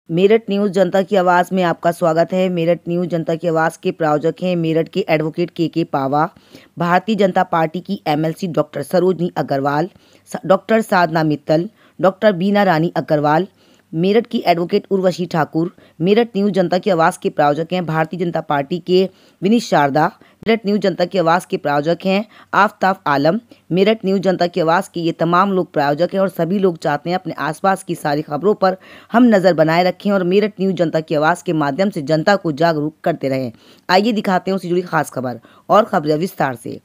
Meerut news जनता की आवाज़ में आपका स्वागत है। मेरठ न्यूज जनता की आवाज़ के प्रायोजक हैं मेरठ के एडवोकेट के पावा, भारतीय जनता पार्टी की MLC doctor Sarojini Agarwal, doctor Sadhana Mittal, doctor Beena Rani Agarwal, Meerut की एडवोकेट उर्वशी ठाकुर। मेरठ न्यूज जनता की आवाज़ के प्रायोजक हैं भारतीय जनता पार्टी के विनीत शारदा। मेरठ न्यूज जनता की आवाज़ के प्रायोजक हैं आफ्ताब आलम। मेरठ न्यूज जनता की आवाज़ के ये तमाम लोग प्रायोजक हैं और सभी लोग चाहते हैं अपने आसपास की सारी खबरों पर हम नज़र बनाए रखें और मेरठ न्यूज जनता की आवाज़ के माध्यम से जनता को जागरूक करते रहें। आइए दिखाते हैं उससे जुड़ी खास खबर और खबरें विस्तार से।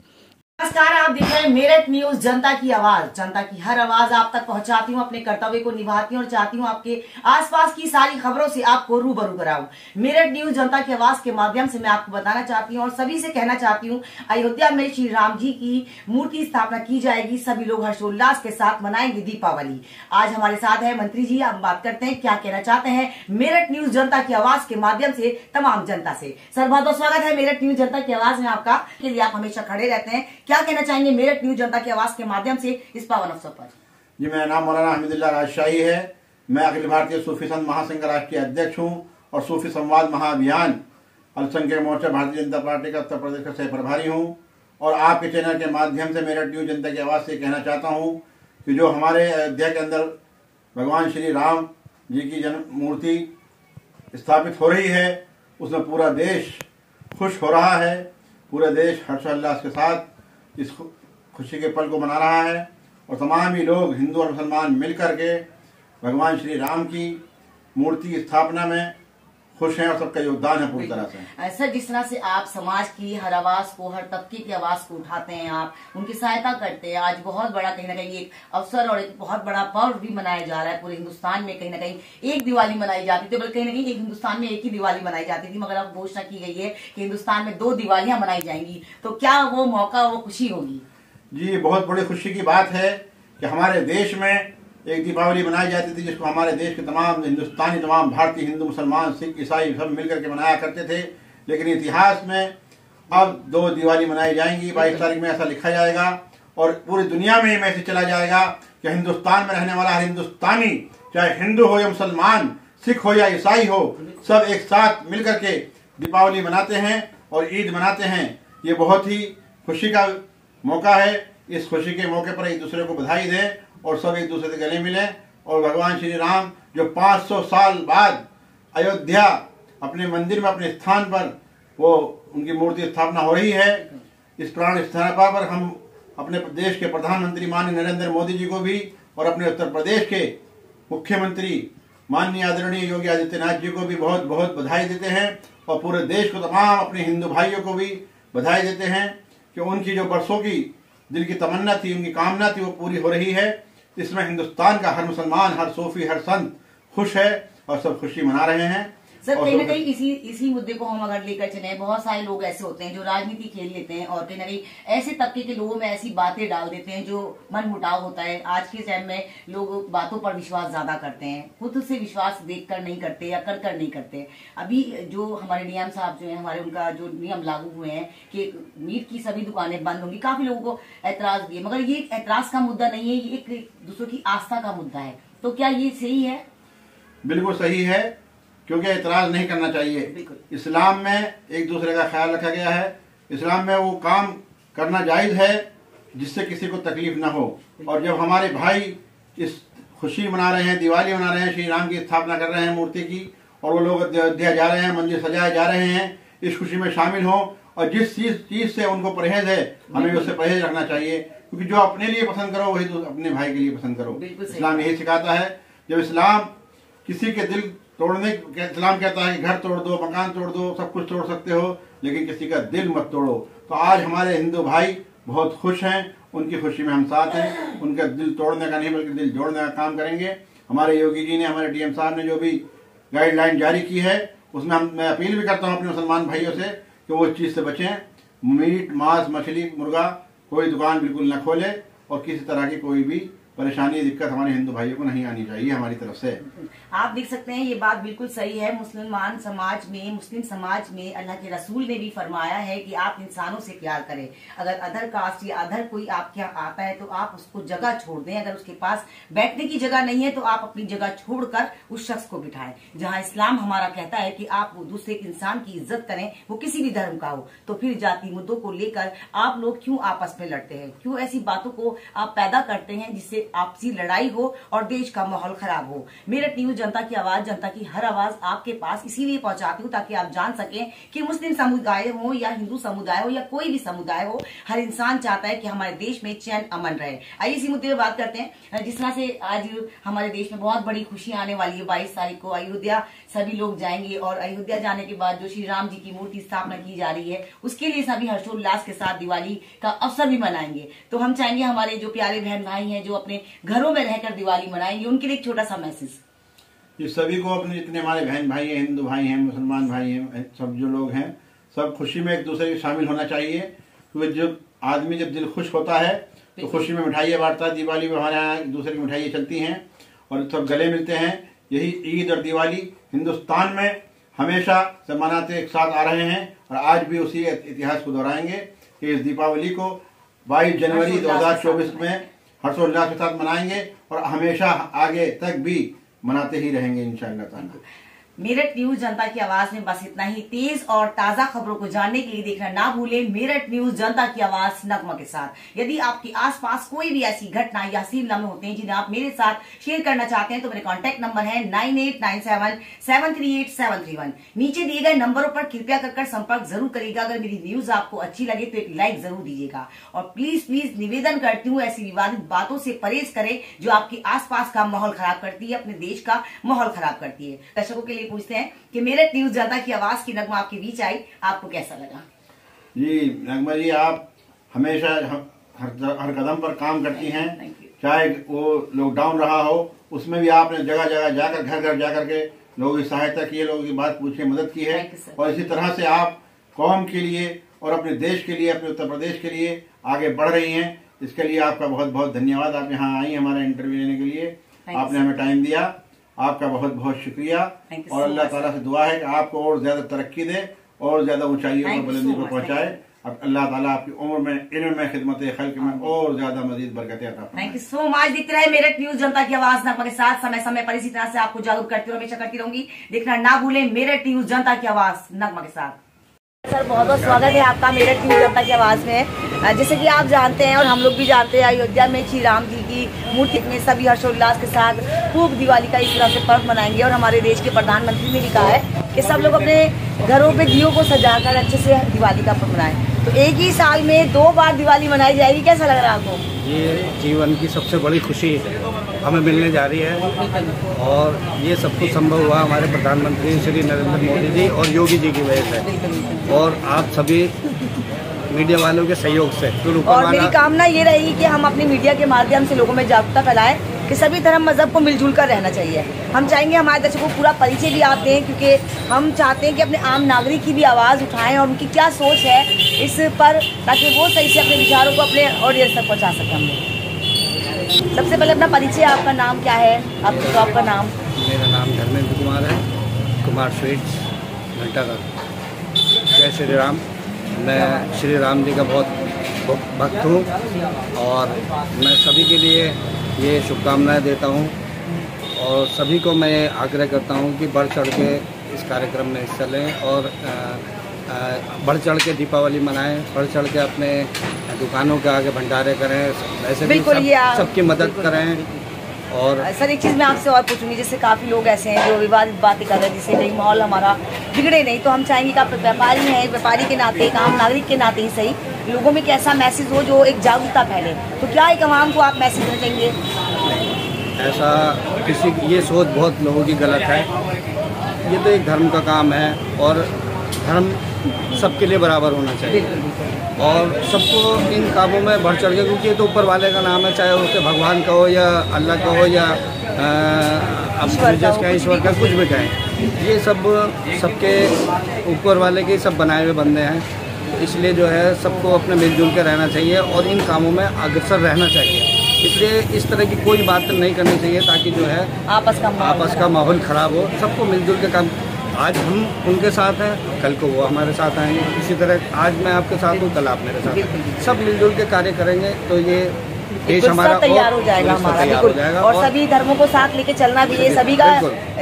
नमस्कार, आप देख रहे हैं मेरठ न्यूज जनता की आवाज। जनता की हर आवाज आप तक पहुंचाती हूं, अपने कर्तव्य को निभाती हूं और चाहती हूं आपके आसपास की सारी खबरों से आपको रूबरू कराऊं। मेरठ न्यूज जनता की आवाज के माध्यम से मैं आपको बताना चाहती हूं और सभी से कहना चाहती हूं, अयोध्या में श्री राम जी की मूर्ति स्थापना की जाएगी। सभी लोग हर्षोल्लास के साथ मनाएंगे दीपावली। आज हमारे साथ है मंत्री जी। आप बात करते हैं क्या कहना चाहते हैं मेरठ न्यूज जनता की आवाज के माध्यम से तमाम जनता से। सर, बहुत बहुत स्वागत है मेरठ न्यूज जनता की आवाज में आपका। के लिए आप हमेशा खड़े रहते हैं, क्या कहना चाहेंगे मेरठ न्यूज जनता की आवाज के माध्यम से इस पावन अवसर पर? जी, मेरा नाम मौलाना हमीदुल्लाह राजशाही है। मैं अखिल भारतीय सूफी संत महासंघ का राष्ट्रीय अध्यक्ष हूं और सूफी संवाद महाअभियान अल्पसंख्यक मोर्चा भारतीय जनता पार्टी का उत्तर प्रदेश का सह प्रभारी हूं। और आपके चैनल के माध्यम से मेरठ न्यूज जनता की आवाज से कहना चाहता हूं कि जो हमारे अयोध्या के अंदर भगवान श्री राम जी की जन्म मूर्ति स्थापित हो रही है, उसमें पूरा देश खुश हो रहा है। पूरा देश हर्षोल्लास के साथ इस खुशी के पल को मना रहा है और तमाम ही लोग हिंदू और मुसलमान मिलकर के भगवान श्री राम की मूर्ति स्थापना में खुश हैं और सबका योगदान है पूरी तरह से। सर, जिस तरह से आप समाज की हर आवाज को, हर तबके की आवाज को उठाते हैं, आप उनकी सहायता करते हैं। आज बहुत बड़ा कहीं ना कहीं एक अवसर और एक बहुत बड़ा पर्व भी मनाया जा रहा है पूरे हिंदुस्तान में। कहीं ना कहीं एक दिवाली मनाई जाती थी, बल्कि कहीं ना कहीं एक हिंदुस्तान में एक ही दिवाली मनाई जाती थी, मगर अब घोषणा की गई है कि हिंदुस्तान में 2 दिवालियां मनाई जाएंगी। तो क्या वो मौका, वो खुशी होगी? जी, बहुत बड़ी खुशी की बात है कि हमारे देश में एक दीपावली मनाई जाती थी जिसको हमारे देश के तमाम हिंदुस्तानी, तमाम भारतीय, हिंदू, मुसलमान, सिख, ईसाई सब मिलकर के मनाया करते थे। लेकिन इतिहास में अब 2 दिवाली मनाई जाएंगी। 22 तारीख में ऐसा लिखा जाएगा और पूरी दुनिया में ये मैसेज चला जाएगा कि हिंदुस्तान में रहने वाला हर हिंदुस्तानी, चाहे हिंदू हो या मुसलमान, सिख हो या ईसाई हो, सब एक साथ मिलकर के दीपावली मनाते हैं और ईद मनाते हैं। ये बहुत ही खुशी का मौका है। इस खुशी के मौके पर एक दूसरे को बधाई दें और सब एक दूसरे से गले मिलें और भगवान श्री राम जो 500 साल बाद अयोध्या अपने मंदिर में, अपने स्थान पर वो उनकी मूर्ति स्थापना हो रही है, इस प्राण स्थापना पर हम अपने देश के प्रधानमंत्री माननीय नरेंद्र मोदी जी को भी और अपने उत्तर प्रदेश के मुख्यमंत्री माननीय आदरणीय योगी आदित्यनाथ जी को भी बहुत बहुत बधाई देते हैं और पूरे देश को, तमाम अपने हिंदू भाइयों को भी बधाई देते हैं कि उनकी जो बरसों की दिल की तमन्ना थी, उनकी कामना थी, वो पूरी हो रही है। इसमें हिंदुस्तान का हर मुसलमान, हर सूफी, हर संत खुश है और सब खुशी मना रहे हैं। सर, कहीं ना कहीं इसी मुद्दे को हम अगर लेकर चले, बहुत सारे लोग ऐसे होते हैं जो राजनीति खेल लेते हैं और कहीं ना कहीं ऐसे तबके के लोगों में ऐसी बातें डाल देते हैं जो मन मुटाव होता है। आज के टाइम में लोग बातों पर विश्वास ज्यादा करते हैं, खुद से विश्वास देखकर नहीं करते या कर नहीं करते। अभी जो हमारे डीएम साहब जो है, हमारे उनका जो नियम लागू हुए हैं कि मीट की सभी दुकानें बंद होंगी, काफी लोगों को ऐतराज दिए, मगर ये ऐतराज का मुद्दा नहीं है, ये एक दूसरों की आस्था का मुद्दा है। तो क्या ये सही है? बिल्कुल सही है, क्योंकि एतराज नहीं करना चाहिए। इस्लाम में एक दूसरे का ख्याल रखा गया है। इस्लाम में वो काम करना जायज है जिससे किसी को तकलीफ ना हो। और जब हमारे भाई इस खुशी मना रहे हैं, दिवाली मना रहे हैं, श्री राम की स्थापना कर रहे हैं मूर्ति की, और वो लोग अयोध्या जा रहे हैं, मंदिर सजाए जा रहे हैं, इस खुशी में शामिल हो और जिस चीज से उनको परहेज है, हमें उससे परहेज रखना चाहिए। क्योंकि जो अपने लिए पसंद करो वही तो अपने भाई के लिए पसंद करो। इस्लाम यही सिखाता है। जब इस्लाम किसी के दिल तोड़ने, इस्लाम कहता है कि घर तोड़ दो, मकान तोड़ दो, सब कुछ तोड़ सकते हो, लेकिन किसी का दिल मत तोड़ो। तो आज हमारे हिंदू भाई बहुत खुश हैं, उनकी खुशी में हम साथ हैं। उनका दिल तोड़ने का नहीं बल्कि दिल जोड़ने का काम करेंगे। हमारे योगी जी ने, हमारे डीएम साहब ने जो भी गाइडलाइन जारी की है, उसमें मैं अपील भी करता हूँ अपने मुसलमान भाइयों से कि वो इस चीज से बचें। मीट, मांस, मछली, मुर्गा कोई दुकान बिल्कुल न खोले और किसी तरह की कोई भी परेशानी दिक्कत हमारे हिंदू भाइयों को नहीं आनी चाहिए हमारी तरफ से। आप देख सकते हैं ये बात बिल्कुल सही है। मुसलमान समाज में, मुस्लिम समाज में अल्लाह के रसूल ने भी फरमाया है कि आप इंसानों से प्यार करें। अगर अदर कास्ट या अदर कोई आपके यहाँ आता है तो आप उसको जगह छोड़ दें। अगर उसके पास बैठने की जगह नहीं है तो आप अपनी जगह छोड़कर उस शख्स को बिठाएं। जहाँ इस्लाम हमारा कहता है कि आप वो दूसरे इंसान की इज्जत करें, वो किसी भी धर्म का हो, तो फिर जाति मुद्दों को लेकर आप लोग क्यों आपस में लड़ते हैं? क्यों ऐसी बातों को आप पैदा करते हैं जिससे आपसी लड़ाई हो और देश का माहौल खराब हो? मेरठ न्यूज जनता की आवाज, जनता की हर आवाज आपके पास इसीलिए पहुंचाती हूँ ताकि आप जान सकें कि मुस्लिम समुदाय हो या हिंदू समुदाय हो या कोई भी समुदाय हो, हर इंसान चाहता है कि हमारे देश में चैन अमन रहे। आइए इसी मुद्दे पर बात करते हैं। जिस तरह से आज हमारे देश में बहुत बड़ी खुशी आने वाली है, 22 तारीख को अयोध्या सभी लोग जाएंगे और अयोध्या जाने के बाद जो श्री राम जी की मूर्ति स्थापना की जा रही है उसके लिए सभी हर्षोल्लास के साथ दिवाली का अवसर भी मनाएंगे। तो हम चाहेंगे हमारे जो प्यारे बहन भाई हैं जो अपने घरों में रहकर दिवाली मनाएंगे, उनके लिए एक छोटा सा मैसेज। ये सभी को अपने जितने हमारे बहन भाई हैं, हिंदू भाई हैं, मुसलमान भाई हैं, सब जो लोग हैं, सब खुशी में एक दूसरे के शामिल होना चाहिए। क्योंकि जब आदमी जब दिल खुश होता है तो खुशी में मिठाइयाँ बांटता है। दिवाली में हमारे यहाँ एक दूसरे की मिठाइयाँ चलती हैं और सब गले मिलते हैं। यही ईद और दिवाली हिंदुस्तान में हमेशा से मनाते एक साथ आ रहे हैं और आज भी उसी इतिहास को दोहराएंगे कि इस दीपावली को 22 जनवरी 2024 में हर्षोल्लास के साथ मनाएंगे और हमेशा आगे तक भी मनाते ही रहेंगे इंशाअल्लाह ताला। मेरठ न्यूज जनता की आवाज में बस इतना ही। तेज और ताजा खबरों को जानने के लिए देखना ना भूलें मेरठ न्यूज जनता की आवाज नगमा के साथ। यदि आपके आसपास कोई भी ऐसी घटना या हसीन लम्हे होते हैं जिन्हें आप मेरे साथ शेयर करना चाहते हैं तो मेरे कॉन्टैक्ट नंबर है 9897738731। नीचे दिए गए नंबरों पर कृपया कर संपर्क जरूर करिएगा। अगर मेरी न्यूज आपको अच्छी लगे तो एक लाइक जरूर दीजिएगा और प्लीज निवेदन करती हूँ ऐसी विवादित बातों से परहेज करें जो आपके आसपास का माहौल खराब करती है, अपने देश का माहौल खराब करती है। दर्शकों के लिए पूछते हैं कि मेरठ न्यूज जनता की आवाज की नगमा आपके बीच आई, आपको कैसा लगा? जी नगमा जी, आप हमेशा हर कदम पर काम करती हैं। चाहे वो लॉकडाउन रहा हो उसमें भी आपने जगह जगह जाकर घर घर जाकर के लोगों की सहायता की है, लोगों की बात पूछे मदद की है और इसी तरह से आप कौम के लिए और अपने देश के लिए, अपने उत्तर प्रदेश के लिए आगे बढ़ रही हैं। इसके लिए आपका बहुत बहुत धन्यवाद। आप यहाँ आई हमारा इंटरव्यू लेने के लिए, आपने हमें टाइम दिया, आपका बहुत बहुत शुक्रिया। और अल्लाह ताला से दुआ है कि आपको और ज्यादा तरक्की दे और ज्यादा ऊंचाइयों पर बुलंदी पर पहुंचाए। अब अल्लाह ताला आपकी उम्र में, इल्म में, खिदमत खल्क में और ज्यादा मजीद बरकतें अता फरमाए। Thank you so much. दिखते रहे मेरठ न्यूज जनता की आवाज नगमा के साथ समय समय पर इसी तरह से आपको जागरूक करती हूँ, हमेशा करती रहूंगी। देखना ना भूलें मेरठ न्यूज जनता की आवाज नगमा के साथ। सर बहुत बहुत स्वागत है आपका मेरठ न्यूज जनता की आवाज में। जैसे कि आप जानते हैं और हम लोग भी जानते हैं, अयोध्या में श्री राम जी की मूर्ति में सभी हर्षोल्लास के साथ खूब दिवाली का इस तरह से पर्व मनाएंगे और हमारे देश के प्रधानमंत्री ने भी कहा है कि सब लोग अपने घरों पे दियों को सजाकर अच्छे से दिवाली का पर्व मनाएं। तो एक ही साल में 2 बार दिवाली मनाई जाएगी, कैसा लग रहा है आपको? ये जीवन की सबसे बड़ी खुशी हमें मिलने जा रही है और ये सब कुछ संभव हुआ हमारे प्रधानमंत्री श्री नरेंद्र मोदी जी और योगी जी की वजह से और आप सभी मीडिया वालों के सहयोग से। और मेरी कामना ये रहेगी कि हम अपनी मीडिया के माध्यम से लोगों में जागरूकता फैलाएं कि सभी धर्म मजहब को मिलजुल कर रहना चाहिए। हम चाहेंगे हमारे दर्शकों को पूरा परिचय भी आप दें क्योंकि हम चाहते हैं कि अपने आम नागरिक की भी आवाज़ उठाएं और उनकी क्या सोच है इस पर, ताकि वो सही से अपने विचारों को अपने ऑडियंस तक पहुँचा सकें। हम लोग सबसे पहले अपना परिचय, आपका नाम क्या है? आपके शॉप का नाम? मेरा नाम धर्मेंद्र कुमार है, कुमार स्वीट्स घंटाघर। जय श्री राम। मैं श्री राम जी का बहुत भक्त हूँ और मैं सभी के लिए ये शुभकामनाएं देता हूँ और सभी को मैं आग्रह करता हूँ कि बढ़ चढ़ के इस कार्यक्रम में हिस्सा लें और बढ़ चढ़ के दीपावली मनाएं, बढ़ चढ़ के अपने दुकानों के आगे भंडारे करें, ऐसे भी सबकी मदद करें। और सर एक चीज़ मैं आपसे और पूछूंगी, जैसे काफ़ी लोग ऐसे हैं जो विवादित बातें कर रहे हैं जिससे कहीं माहौल हमारा बिगड़े नहीं, तो हम चाहेंगे कि आप व्यापारी हैं, व्यापारी के नाते, एक आम नागरिक के नाते ही सही, लोगों में कैसा मैसेज हो जो एक जागरूकता फैले, तो क्या एक आवाम को आप मैसेज देना चाहेंगे? ऐसा किसी ये सोच बहुत लोगों की गलत है। ये तो एक धर्म का काम है और धर्म सबके लिए बराबर होना चाहिए और सबको इन कामों में बढ़ चढ़ के, क्योंकि ये तो ऊपर वाले का नाम है, चाहे उसके भगवान का हो या अल्लाह का हो या ईश्वर का, कुछ भी कहें, ये सब सबके ऊपर वाले के सब बनाए हुए बंदे हैं। इसलिए जो है सबको अपने मिलजुल के रहना चाहिए और इन कामों में अग्रसर रहना चाहिए। इसलिए इस तरह की कोई बात नहीं करनी चाहिए, ताकि जो है आपस का माहौल ख़राब हो। सबको मिलजुल के काम, आज हम उनके साथ हैं, कल को वो हमारे साथ आएंगे। इसी तरह आज मैं आपके साथ हूँ, कल आप मेरे साथ हैं। सब मिलजुल के कार्य करेंगे तो ये देश हमारा तैयार हो जाएगा हमारा, बिल्कुल। और सभी धर्मों को साथ लेके चलना भी, ये सभी का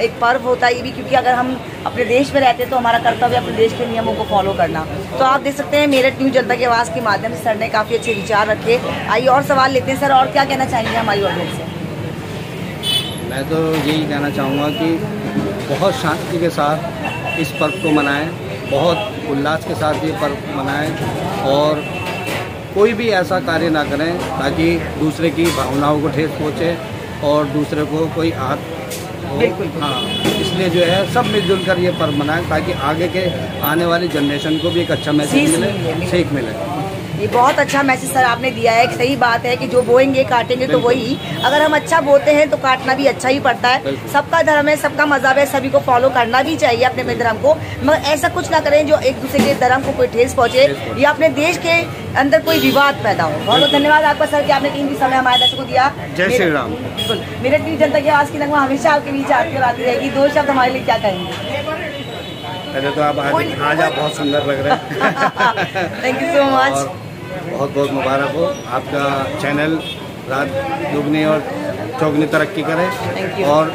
एक पर्व होता है ये भी, क्योंकि अगर हम अपने देश में रहते हैं तो हमारा कर्तव्य अपने देश के नियमों को फॉलो करना। तो आप देख सकते हैं मेरठ न्यूज़ जनता की आवाज़ के माध्यम से सर ने काफ़ी अच्छे विचार रखे। आइए और सवाल लेते हैं सर, और क्या कहना चाहेंगे हमारी ऑडियंस से? मैं तो यही कहना चाहूँगा कि बहुत शांति के साथ इस पर्व को मनाएं, बहुत उल्लास के साथ ये पर्व मनाएं, और कोई भी ऐसा कार्य ना करें ताकि दूसरे की भावनाओं को ठेस पहुँचे और दूसरे को कोई आहत हो। हाँ, इसलिए जो है सब मिलजुल कर ये पर्व मनाएं, ताकि आगे के आने वाली जनरेशन को भी एक अच्छा मैसेज मिले, सीख मिले। ये बहुत अच्छा मैसेज सर आपने दिया है। सही बात है कि जो बोएंगे काटेंगे तो वही, अगर हम अच्छा बोते हैं तो काटना भी अच्छा ही पड़ता है। सबका धर्म है, सबका मजहब है, सभी को फॉलो करना भी चाहिए अपने अपने धर्म को, मगर ऐसा कुछ ना करें जो एक दूसरे के धर्म को कोई ठेस पहुंचे या अपने देश के अंदर कोई विवाद पैदा हो। बहुत बहुत धन्यवाद आपका सर कि आपने कीमती समय हमारे दर्शकों को दिया। जय श्री राम। बिल्कुल, मेरठ न्यूज़ जनता की आवाज़ की नगमा हमेशा आपके बीच आती और आती रहेगी। 2 शब्द हमारे लिए क्या कहेंगे? पहले तो आप आज आप बहुत सुंदर लग रहे हैं। Thank you so much. बहुत बहुत मुबारक हो, आपका चैनल रात दुगनी और चौगनी तरक्की करे, और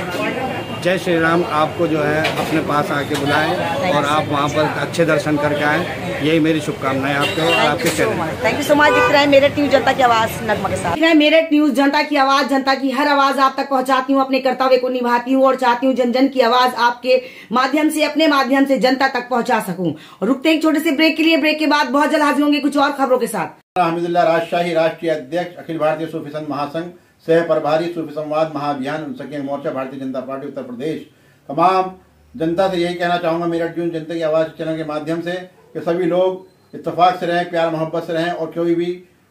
जय श्री राम आपको जो है अपने पास आके बुलाएं और आप वहाँ पर अच्छे दर्शन करके आएँ। यही मेरी शुभकामनाएं आपको और आपके channel. Thank you so much. दिख रहा है मेरठ न्यूज़ जनता की आवाज़ नगमा के साथ। मेरठ न्यूज़ जनता की आवाज़, जनता की हर आवाज़ आप तक पहुंचाती हूँ, अपने कर्तव्य को निभाती हूँ और चाहती हूँ जन जन की आवाज़ आपके माध्यम से, अपने माध्यम से जनता तक पहुंचा सकूं। रुकते एक छोटे से ब्रेक के लिए, ब्रेक के बाद बहुत जल्द हाजिर होंगे कुछ और खबरों के साथ। हमीदुल्लाह राजशाही राष्ट्रीय अध्यक्ष, अखिल भारतीय सूफी संत महासंघ सह प्रभारी सूफी संवाद महाअभियान उनसकियन मोर्चा भारतीय जनता पार्टी उत्तर प्रदेश, तमाम जनता से यही कहना चाहूँगा मेरठ न्यूज़ जनता की आवाज़ चैनल के माध्यम से कि सभी लोग इत्तेफाक से रहें, प्यार मोहब्बत से रहें, और कोई भी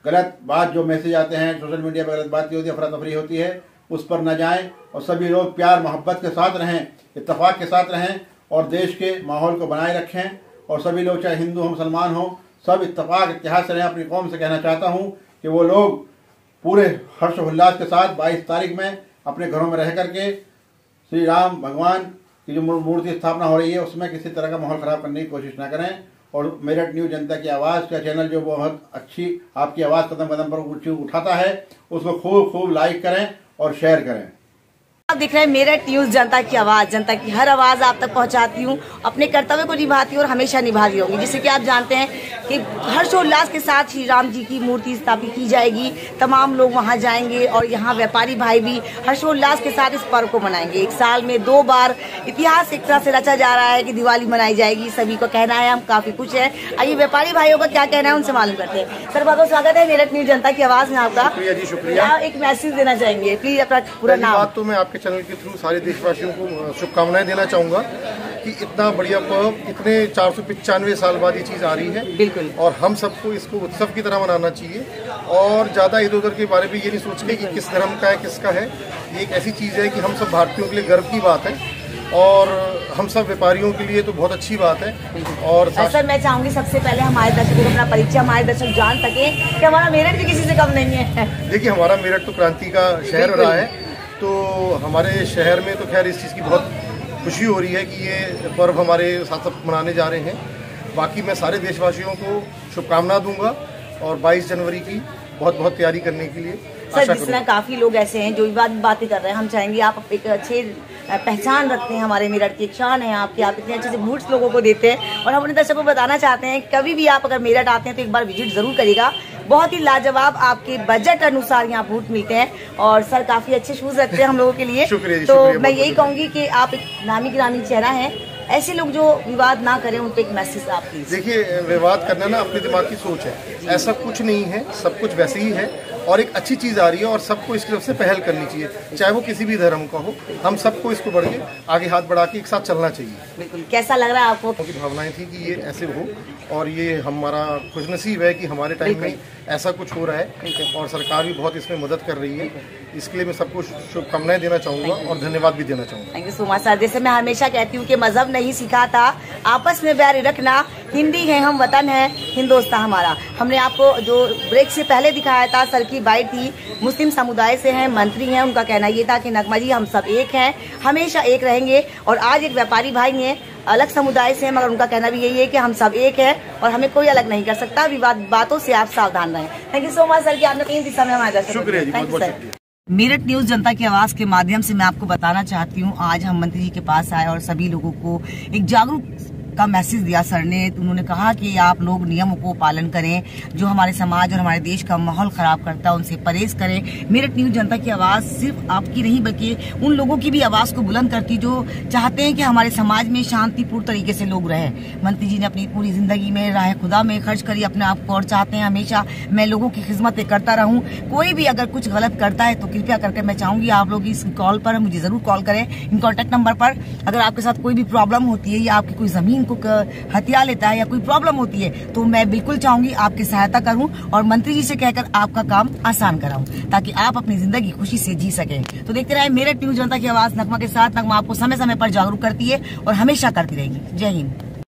गलत बात जो मैसेज आते हैं सोशल मीडिया पर, गलत बात होती है, अफरा तफरी होती है, उस पर न जाएं और सभी लोग प्यार मोहब्बत के साथ रहें, इत्तेफाक के साथ रहें और देश के माहौल को बनाए रखें। और सभी लोग चाहे हिंदू हो मुसलमान हो, सब इत्तेफाक इतिहाद से रहें। अपनी कौम से कहना चाहता हूँ कि वो लोग पूरे हर्षोल्लास के साथ 22 तारीख में अपने घरों में रह करके श्री राम भगवान की जो मूर्ति स्थापना हो रही है उसमें किसी तरह का माहौल ख़राब करने की कोशिश ना करें। और मेरठ न्यूज़ जनता की आवाज़ का चैनल जो बहुत अच्छी आपकी आवाज़ कदम कदम पर उठाता है, उसको खूब खूब लाइक करें और शेयर करें। आप देख रहे हैं मेरठ न्यूज़ जनता की आवाज़, जनता की हर आवाज़ आप तक पहुंचाती हूँ, अपने कर्तव्य को निभाती हूँ और हमेशा निभाती होंगी। जैसे कि आप जानते हैं कि हर्षोल्लास के साथ श्री राम जी की मूर्ति स्थापित की जाएगी, तमाम लोग वहां जाएंगे और यहाँ व्यापारी भाई भी हर्षोल्लास के साथ इस पर्व को मनाएंगे। एक साल में 2 बार इतिहास एक तरह से रचा जा रहा है कि दिवाली मनाई जाएगी। सभी को कहना है हम काफी कुछ है। आइए व्यापारी भाइयों का क्या कहना है उनसे मालूम करते हैं। सर बहुत बहुत स्वागत है मेरठ न्यूज़ जनता की आवाज़ में आपका। शुक्रिया जी, शुक्रिया। एक मैसेज देना चाहेंगे प्लीज, अपना पूरा नाम। बात तो मैं आपके चैनल के थ्रू सारे देशवासियों को शुभकामनाएं देना चाहूँगा कि इतना बढ़िया पर्व, इतने 495 साल बाद ये चीज़ आ रही है। बिल्कुल। और हम सबको इसको उत्सव की तरह मनाना चाहिए और ज़्यादा इधर उधर के बारे में ये नहीं सोचने कि किस धर्म का है किसका है। ये एक ऐसी चीज़ है कि हम सब भारतीयों के लिए गर्व की बात है और हम सब व्यापारियों के लिए तो बहुत अच्छी बात है। और सर मैं चाहूँगी सबसे पहले हमारे दर्शकों को अपना परिचय, हमारे दर्शक जान सके कि हमारा मेरठ भी किसी से कम नहीं है। देखिए हमारा मेरठ तो क्रांति का शहर रहा है, तो हमारे शहर में तो खैर इस चीज़ की बहुत खुशी हो रही है कि ये पर्व हमारे साथ मनाने जा रहे हैं। बाकी मैं सारे देशवासियों को शुभकामना दूंगा और 22 जनवरी की बहुत बहुत तैयारी करने के लिए सर जिस तरह काफ़ी लोग ऐसे हैं जो बातें कर रहे हैं, हम चाहेंगे आप एक अच्छे पहचान रखते हैं, हमारे मेरठ की एक शान है आपकी, आप इतने अच्छे से बूट्स लोगों को देते हैं और हम अपने दर्शकों को बताना चाहते हैं कभी भी आप अगर मेरठ आते हैं तो एक बार विजिट जरूर करिएगा। बहुत ही लाजवाब आपके बजट अनुसार यहाँ बूट मिलते हैं और सर काफ़ी अच्छे शूज़ रखते हैं हम लोगों के लिए। तो मैं यही कहूँगी कि आप एक नामी गिरामी चेहरा हैं, ऐसे लोग जो विवाद ना करें उन पे एक मैसेज आप प्लीज। देखिए विवाद करना ना अपने दिमाग की सोच है, ऐसा कुछ नहीं है, सब कुछ वैसे ही है और एक अच्छी चीज़ आ रही है और सबको इसकी तरफ से पहल करनी चाहिए, चाहे वो किसी भी धर्म का हो। हम सबको इसको बढ़ के आगे हाथ बढ़ा के एक साथ चलना चाहिए। बिल्कुल। कैसा लग रहा है आपको? की भावनाएं थी कि ये ऐसे हो और ये हमारा खुशनसीब है कि हमारे टाइम में ऐसा कुछ हो रहा है और सरकार भी बहुत इसमें मदद कर रही है। इसके लिए मैं सबको शुभकामनाएं देना चाहूँगा और धन्यवाद भी देना चाहूँगा। Thank you so much sir. जैसे मैं हमेशा कहती हूँ कि मजहब नहीं सिखाता आपस में बैर रखना, हिंदी है हम वतन है हिंदुस्तान हमारा। हमने आपको जो ब्रेक से पहले दिखाया था सर की बाइट थी, मुस्लिम समुदाय से हैं, मंत्री हैं, उनका कहना ये था कि नगमा जी हम सब एक हैं, हमेशा एक रहेंगे। और आज एक व्यापारी भाई हैं अलग समुदाय से, मगर उनका कहना भी यही है कि हम सब एक हैं और हमें कोई अलग नहीं कर सकता। विवाद बातों से आप सावधान रहें। Thank you so much sir कि आपने 3 दिशा में हमारे दर्शक। शुक्रिया जी, बहुत बहुत शुक्रिया। मेरठ न्यूज जनता की आवाज के माध्यम से मैं आपको बताना चाहती हूँ, आज हम मंत्री जी के पास आए और सभी लोगों को एक जागरूक का मैसेज दिया सर ने। उन्होंने कहा कि आप लोग नियमों को पालन करें, जो हमारे समाज और हमारे देश का माहौल खराब करता है उनसे परहेज करें। मेरठ न्यूज जनता की आवाज सिर्फ आपकी नहीं बल्कि उन लोगों की भी आवाज को बुलंद करती जो चाहते हैं कि हमारे समाज में शांतिपूर्ण तरीके से लोग रहें। मंत्री जी ने अपनी पूरी जिंदगी में राह खुदा में खर्च करी अपने आप को और चाहते हैं हमेशा मैं लोगों की खिदमत करता रहूं। कोई भी अगर कुछ गलत करता है तो कृपया करके मैं चाहूंगी आप लोग इस कॉल पर मुझे जरूर कॉल करें, इन कॉन्टेक्ट नंबर पर। अगर आपके साथ कोई भी प्रॉब्लम होती है या आपकी कोई जमीन को हथिया लेता है या कोई प्रॉब्लम होती है तो मैं बिल्कुल चाहूंगी आपकी सहायता करूं और मंत्री जी से कहकर आपका काम आसान कराऊं ताकि आप अपनी जिंदगी खुशी से जी सकें। तो देखते रहे मेरठ न्यूज जनता की आवाज नगमा के साथ। नगमा आपको समय समय पर जागरूक करती है और हमेशा करती रहेगी। जय हिंद।